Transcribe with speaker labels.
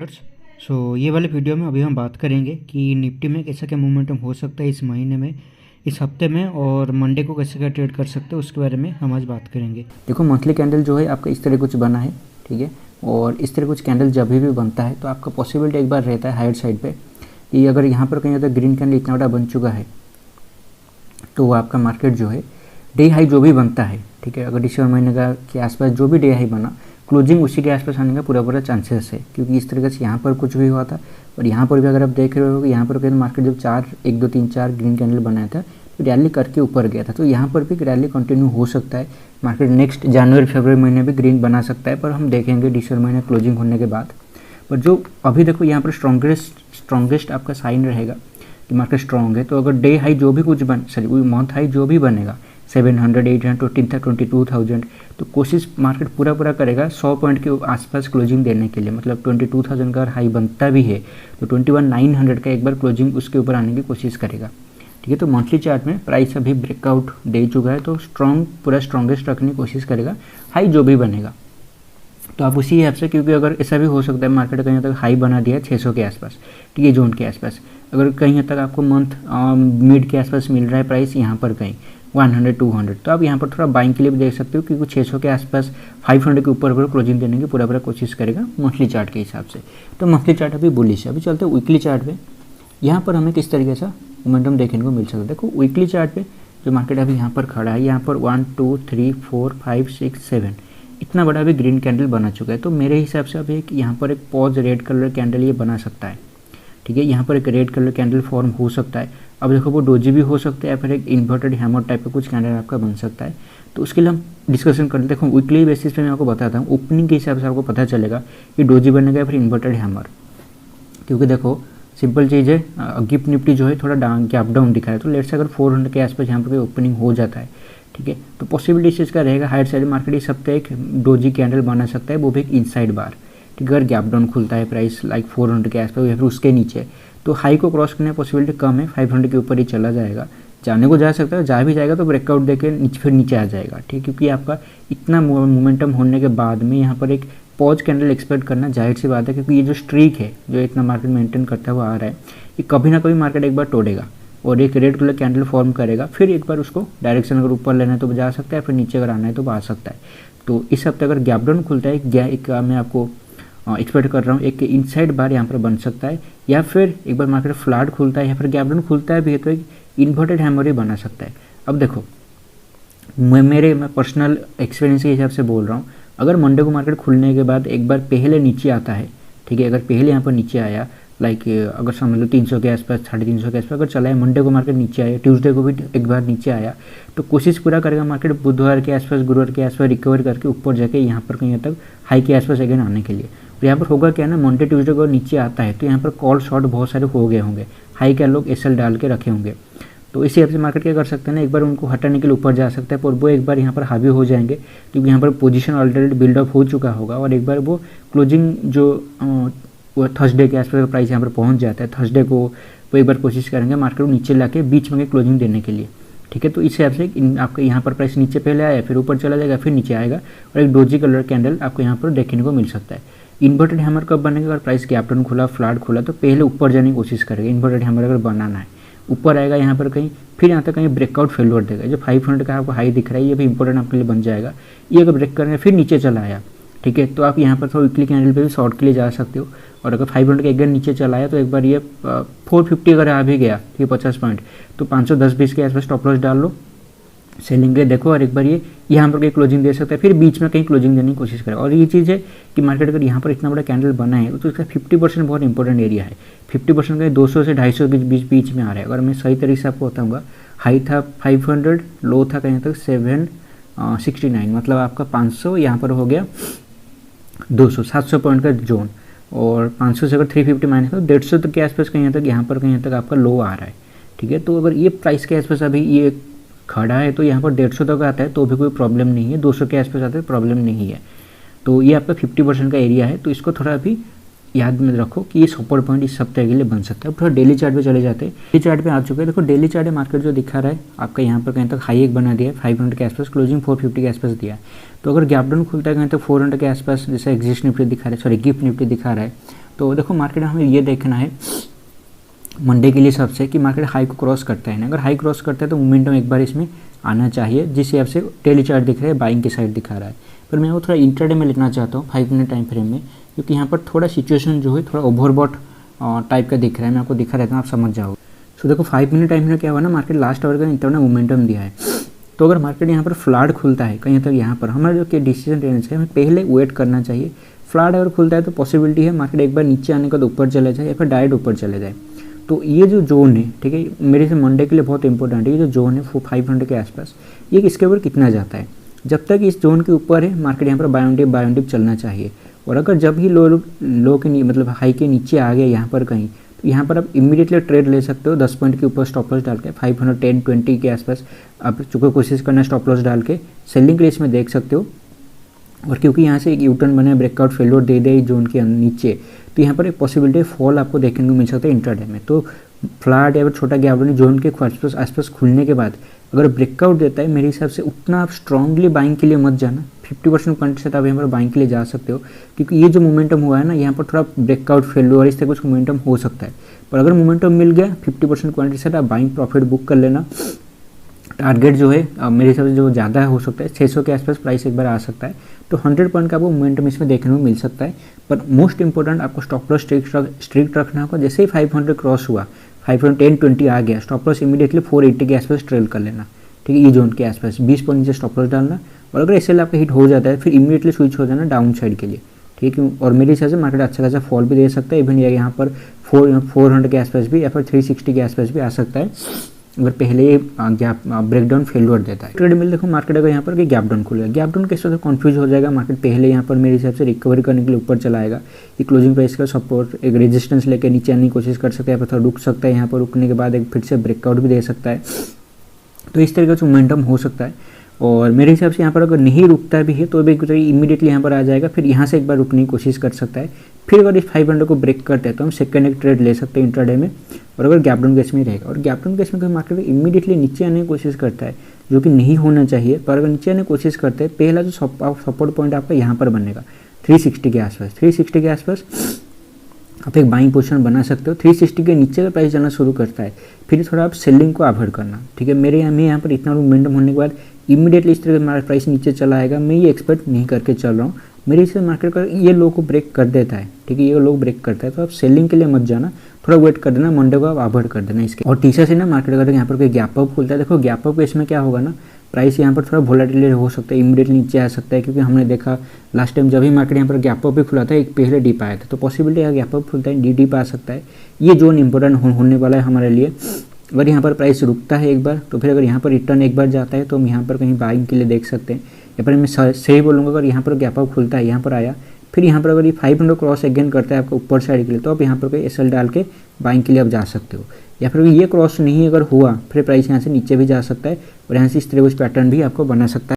Speaker 1: ये वाले वीडियो में अभी हम बात करेंगे कि निफ्टी में कैसा क्या मोमेंटम हो सकता है इस महीने में, इस हफ्ते में, और मंडे को कैसे क्या ट्रेड कर सकते हैं उसके बारे में हम आज बात करेंगे। देखो, मंथली कैंडल जो है आपका इस तरह कुछ बना है, ठीक है। और इस तरह कुछ कैंडल जब भी बनता है तो आपका पॉसिबिलिटी एक बार रहता है हायर साइड पे कि अगर यहाँ पर कहीं अगर ग्रीन कैंडल इतना बड़ा बन चुका है तो वो आपका मार्केट जो है डे हाई जो भी बनता है, ठीक है, अगर दिसंबर महीने का के आसपास जो भी डे हाई बना, क्लोजिंग उसी के आसपास आने का पूरा चांसेस है, क्योंकि इस तरीके से यहाँ पर कुछ भी हुआ था। और यहाँ पर भी अगर आप देख रहे हो कि यहाँ पर कहीं मार्केट जब 1 2 3 4 ग्रीन कैंडल बनाया था तो रैली करके ऊपर गया था, तो यहाँ पर भी रैली कंटिन्यू हो सकता है। मार्केट नेक्स्ट जनवरी फरवरी महीने भी ग्रीन बना सकता है, पर हम देखेंगे दिसंबर महीने क्लोजिंग होने के बाद। पर जो अभी देखो यहाँ पर स्ट्रॉन्गेस्ट आपका साइन रहेगा कि मार्केट स्ट्रॉन्ग है। तो अगर डे हाई जो भी कुछ मंथ हाई जो भी बनेगा 700 800 22,000, तो कोशिश मार्केट पूरा करेगा 100 पॉइंट के आसपास क्लोजिंग देने के लिए। मतलब 22,000 का अगर हाई बनता भी है तो 21,900 का एक बार क्लोजिंग उसके ऊपर आने की कोशिश करेगा, ठीक है। तो मंथली चार्ट में प्राइस अभी ब्रेकआउट दे चुका है, तो पूरा स्ट्रॉन्गेस्ट रखने की कोशिश करेगा हाई जो भी बनेगा। तो आप उसी हिसाब से, क्योंकि अगर ऐसा भी हो सकता है मार्केट कहीं तक हाई बना दिया है 600 के आसपास, ठीक है, जोन के आसपास, अगर कहीं हद तक आपको मंथ मिड के आसपास मिल रहा है प्राइस यहाँ पर कहीं 100 200, तो आप यहाँ पर थोड़ा बाइंग के लिए भी देख सकते हो, क्योंकि 600 के आसपास 500 के ऊपर क्लोजिंग देने की पूरा कोशिश करेगा मंथली चार्ट के हिसाब से। तो मंथली चार्ट अभी बुलिश है। अभी चलते हैं वीकली चार्ट पे, यहाँ पर हमें किस तरीके से मोमेंटम देखने को मिल सकता है। देखो, वीकली चार्ट पे जो मार्केट अभी यहाँ पर खड़ा है, यहाँ पर 1 2 3 4 5 6 7 इतना बड़ा अभी ग्रीन कैंडल बना चुका है। तो मेरे हिसाब से अभी यहाँ पर एक पॉज रेड कलर कैंडल ये बना सकता है, ठीक है। यहाँ पर एक रेड कलर कैंडल फॉर्म हो सकता है। अब देखो, वो डोजी भी हो सकता है या फिर एक इन्वर्टेड हैमर टाइप का कुछ कैंडल आपका बन सकता है। तो उसके लिए हम डिस्कशन करते हैं। देखो, वीकली बेसिस पे मैं आपको बताता हूँ, ओपनिंग के हिसाब से आपको पता चलेगा कि डोजी बनेगा या फिर इन्वर्टेड हैमर। क्योंकि देखो, सिंपल चीज़ है, गिफ्ट निफ्टी जो है थोड़ा गैप डाउन दिखा है, तो लेट्स से अगर 400 के आसपास यहाँ पर ओपनिंग हो जाता है, ठीक है, तो पॉसिबिलिटी इस चीज़ का रहेगा हायर साइड मार्केट इस हफ्ते एक डोजी कैंडल बना सकता है, वो भी एक इनसाइड बार, ठीक है। अगर गैप डाउन खुलता है प्राइस लाइक 400 के आसपास या फिर उसके नीचे, तो हाई को क्रॉस करने की पॉसिबिलिटी कम है, 500 के ऊपर ही चला जाएगा। जाने को जा सकता है, जा भी जाएगा तो ब्रेकआउट देके फिर नीचे आ जाएगा, ठीक, क्योंकि आपका इतना मोमेंटम होने के बाद में यहाँ पर एक पॉज कैंडल एक्सपेक्ट करना जाहिर सी बात है, क्योंकि ये जो स्ट्रीक है जो इतना मार्केट मेंटेन करता हुआ आ रहा है, ये कभी ना कभी मार्केट एक बार तोड़ेगा और एक रेड कलर कैंडल फॉर्म करेगा। फिर एक बार उसको डायरेक्शन अगर ऊपर लेना है तो जा सकता है, फिर नीचे अगर आना है तो आ सकता है। तो इस हफ्ते अगर गैप डाउन खुलता है, एक मैं आपको एक्सपेक्ट कर रहा हूँ एक इनसाइड बार यहाँ पर बन सकता है, या फिर एक बार मार्केट फ्लैट खुलता है या फिर गैप डाउन खुलता है भी है तो एक इन्वर्टेड हैमर ही बना सकता है। अब देखो, मैं पर्सनल एक्सपीरियंस के हिसाब से बोल रहा हूँ, अगर मंडे को मार्केट खुलने के बाद एक बार पहले नीचे आता है, ठीक है, अगर पहले यहाँ पर नीचे आया लाइक अगर समझ लो 300 के आसपास 350 के आसपास अगर चला है, मंडे को मार्केट नीचे आया, ट्यूसडे को भी एक बार नीचे आया, तो कोशिश पूरा करेगा मार्केट बुधवार के आसपास गुरुवार के आसपास रिकवर करके ऊपर जाके यहाँ पर कहीं तक हाई के आसपास अगेन आने के लिए। तो यहाँ पर होगा क्या ना, मंडे ट्यूसडे को नीचे आता है तो यहाँ पर कॉल शॉर्ट बहुत सारे हो गए होंगे, हाई का लोग एसएल डाल के रखे होंगे। तो इसी हिसाब से मार्केट क्या कर सकते हैं ना, एक बार उनको हटाने के लिए ऊपर जा सकता है, पर वो एक बार यहाँ पर हावी हो जाएंगे, क्योंकि यहाँ पर पोजीशन ऑलरेडी बिल्डअप हो चुका होगा, और एक बार वो क्लोजिंग जो वो थर्सडे के आसपास प्राइस यहाँ पर पहुँच जाता है, थर्सडे को वो एक बार कोशिश करेंगे मार्केट को नीचे लाके बीच में क्लोजिंग देने के लिए, ठीक है। तो इस हिसाब से आपका यहाँ पर प्राइस नीचे पहले आया, फिर ऊपर चला जाएगा, फिर नीचे आएगा, और एक डोजी कलर कैंडल आपको यहाँ पर देखने को मिल सकता है। इन्वर्टेड हैमर कब बनेगा, अगर प्राइस गैप डाउन खुला फ्लैट खुला तो पहले ऊपर जाने की कोशिश करेगा। इन्वर्टेड हैमर अगर बनाना है, ऊपर आएगा यहाँ पर कहीं, फिर यहाँ तक कहीं ब्रेकआउट फेलियर देगा। जो 500 का आपको हाई दिख रहा है ये भी इंपॉर्टेंट आपके लिए बन जाएगा। ये अगर ब्रेक करेंगे फिर नीचे चला आया, ठीक है, तो आप यहाँ पर थोड़ा वीकली कैंडल पे भी शॉर्ट के लिए जा सकते हो। और अगर 500 के एक नीचे चला आया तो एक बार ये 450 अगर आ भी गया, ठीक है, 50 पॉइंट, तो 510-20 के आसपास स्टॉप लॉस डाल लो, सेलिंग के देखो, और एक बार ये यहाँ पर कहीं क्लोजिंग दे सकता है, फिर बीच में कहीं क्लोजिंग देने की कोशिश करें। और ये चीज़ है कि मार्केट अगर यहाँ पर इतना बड़ा कैंडल बना है तो इसका 50% बहुत इंपॉर्टेंट एरिया है। 50% का 200 से 250 के बीच में आ रहा है। अगर मैं सही तरीके से आपको बताऊँगा, हाई था 500, लो था कहीं तक 769, मतलब आपका 500 यहाँ पर हो गया 200, 700 पॉइंट का जोन, और 500 से अगर 350 माइनस तो 150 तक के आसपास कहीं तक यहाँ पर कहीं तक आपका लो आ रहा है, ठीक है। तो अगर ये प्राइस के आसपास अभी ये खड़ा है तो यहाँ पर 150 तक आता है तो भी कोई प्रॉब्लम नहीं है, 200 के आसपास आता है प्रॉब्लम नहीं है। तो ये आपका 50% का एरिया है, तो इसको थोड़ा अभी याद में रखो कि ये सपोर्ट पॉइंट इस सप्ताह के लिए बन सकता है। थोड़ा डेली चार्ट पे चले जाते हैं। डेली चार्ट पे आ चुके हैं। देखो, डेली चार्ट है मार्केट जो दिखा रहा है आपका यहाँ पर कहीं तक हाई एक बना दिया है 500 के आसपास, क्लोजिंग 450 के आसपास दिया है। तो अगर गैप डाउन खुलता है कहीं तक 400 के आसपास, जैसे एग्जिस्ट निफ्टी दिखा रहा है, सॉरी गिफ्ट निफ्टी दिखा रहा है, तो देखो मार्केट में हमें ये देखना है मंडे के लिए सबसे कि मार्केट हाई को क्रॉस करता है ना, अगर हाई क्रॉस करता है तो मोमेंटम एक बार इसमें आना चाहिए, जिस हिसाब से डेली चार्ट दिख रहा है बाइंग की साइड दिखा रहा है। पर मैं वो थोड़ा इंट्राडे में लिखना चाहता हूँ 5 मिनट टाइम फ्रेम में, क्योंकि यहाँ पर थोड़ा सिचुएशन जो है थोड़ा ओवरबॉट टाइप का दिख रहा है, मैं आपको दिखा रहता हूँ, आप समझ जाओगे। सो देखो 5 मिनट टाइम में क्या हुआ ना, मार्केट लास्ट आवर का इतना मोमेंटम दिया है, तो अगर मार्केट यहाँ पर फ्लैट खुलता है कहीं तक यहाँ पर हमारा जो कि डिसीजन रेंज है हमें पहले वेट करना चाहिए। फ्लैट अगर खुलता है तो पॉसिबिलिटी है मार्केट एक बार नीचे आने का तो ऊपर चले जाए या फिर डायरेक्ट ऊपर चले जाए। तो ये जो जोन है, ठीक है, मेरे से मंडे के लिए बहुत इंपॉर्टेंट है, ये जो जोन है 500 के आसपास, ये इसके ऊपर कितना जाता है। जब तक इस जोन के ऊपर है मार्केट यहाँ पर बाय ऑन डिप चलना चाहिए, और अगर जब ही लो के मतलब हाई के नीचे आ गया यहाँ पर कहीं, तो यहाँ पर आप इमीडिएटली ट्रेड ले सकते हो 10 पॉइंट के ऊपर स्टॉप लॉस डाल के 510-20 के आसपास आप चूँकि कोशिश करना स्टॉप लॉस डाल के सेलिंग के लिए इसमें देख सकते हो। और क्योंकि यहाँ से एक यू टर्न बना, ब्रेकआउट फेलियर दे दे जोन के नीचे, तो यहाँ पर एक पॉसिबिलिटी फॉल आपको देखने को मिल सकता है इंट्राडे में। तो फ्लैट या फिर छोटा गैप डाउन जोन के आसपास खुलने के बाद अगर ब्रेकआउट देता है, मेरे हिसाब से उतना आप स्ट्रांगली बाइंग के लिए मत जाना, 50% क्वांटिटी से आप यहाँ पर बाइंग के लिए जा सकते हो, क्योंकि ये जो मोमेंटम हुआ है ना, यहाँ पर थोड़ा ब्रेकआउट फेलियर इस तरह कुछ मोमेंटम हो सकता है। पर अगर मोमेंटम मिल गया 50% क्वांटिटी से आप बाइंग प्रॉफिट बुक कर लेना। टारगेट जो है मेरे हिसाब से जो ज़्यादा हो सकता है 600 के आसपास प्राइस एक बार आ सकता है, तो 100 पॉइंट का आपको मोमेंटम इसमें देखने को मिल सकता है। पर मोस्ट इंपॉर्टेंट आपको स्टॉप लॉस स्ट्रिक्ट रखना होगा। जैसे ही 500 क्रॉस हुआ, 510-20 आ गया, स्टॉप लॉस इमीडिएटली 480 के आसपास ट्रेल कर लेना, ठीक है, ये जोन के आसपास 20 पॉइंट नीचे स्टॉप लॉस डालना। और अगर एसएल आपका हिट हो जाता है फिर इमीडिएटली स्विच हो जाना डाउन साइड के लिए, ठीक है। और मेरे हिसाब से मार्केट अच्छा खासा फॉल भी दे सकता है, इवन यहाँ पर 400 के आसपास भी या फिर 360 के आसपास भी आ सकता है, अगर पहले ये गैप ब्रेकडाउन फेलियर देता है। ट्रेडमिल देखो मार्केट अगर यहाँ पर कि गैप डाउन खुलेगा, गैप डाउन कैसे कंफ्यूज हो जाएगा, मार्केट पहले यहाँ पर मेरे हिसाब से रिकवरी करने के लिए ऊपर चला आएगा, ये क्लोजिंग प्राइस का सपोर्ट एक रेजिस्टेंस लेकर नीचे आने की कोशिश कर सकता है, या फिर थोड़ा रुक सकता है, यहाँ पर रुकने के बाद एक फिर से ब्रेकआउट भी दे सकता है। तो इस तरह का मोमेंटम हो सकता है। और मेरे हिसाब से यहाँ पर अगर नहीं रुकता भी है तो भी इमीडिएटली यहाँ पर आ जाएगा, फिर यहाँ से एक बार रुकने की कोशिश कर सकता है। फिर अगर इस 500 को ब्रेक करते हैं तो हम सेकंड एक ट्रेड ले सकते हैं इंट्राडे में, और अगर गैप डाउन केस में रहेगा। और गैप डाउन केस में कोई मार्केट इमीडिएटली नीचे आने की कोशिश करता है, जो कि नहीं होना चाहिए, पर अगर नीचे आने की कोशिश करते हैं, पहला जो सपोर्ट पॉइंट आपका यहाँ पर बनेगा 360 के आसपास। 360 के आसपास आप एक बाइंग पोजीशन बना सकते हो। 360 के नीचे का प्राइस जाना शुरू करता है फिर थोड़ा आप सेलिंग को अवॉइड करना, ठीक है। मेरे यहाँ पर इतना मोमेंटम होने के बाद इमीडिएटली इस तरह का हमारा प्राइस नीचे चला आएगा, मैं ये एक्सपेक्ट नहीं करके चल रहा हूँ। मेरे हिसाब से मार्केट का ये लो को ब्रेक कर देता है, ठीक है, ये लो ब्रेक करता है, तो आप सेलिंग के लिए मत जाना, थोड़ा वेट कर देना, मंडे को आप अवॉइड कर देना इसके। और तीसरा से ना मार्केट अगर यहाँ पर कोई गैप अप खुलता है, देखो गैप अप इसमें क्या होगा ना, प्राइस यहाँ पर थोड़ा वोलेटिलिटी हो सकता है, इमीडिएटली नीचे आ सकता है, क्योंकि हमने देखा लास्ट टाइम जब भी मार्केट यहाँ पर गैप अप भी खुला था, एक पहले डिप आया था, तो पॉसिबिलिटी है गैप अप खुलता है डिप आ सकता है। ये जोन इंपॉर्टेंट होने वाला है हमारे लिए। अगर यहाँ पर प्राइस रुकता है एक बार, तो फिर अगर यहाँ पर रिटर्न एक बार जाता है तो हम यहाँ पर कहीं बाइंग के लिए देख सकते हैं। या फिर मैं सही बोलूँगा, अगर यहाँ पर गैप अप खुलता है, यहाँ पर आया, फिर यहाँ पर अगर ये 500 क्रॉस अगेन करता है आपका ऊपर साइड के लिए, तो आप यहाँ पर कोई एसएल डाल के बाइंग के लिए आप जा सकते हो। या फिर ये क्रॉस नहीं अगर हुआ, फिर प्राइस यहाँ से नीचे भी जा सकता है, और यहाँ से इस तरह कुछ पैटर्न भी आपको बना सकता है।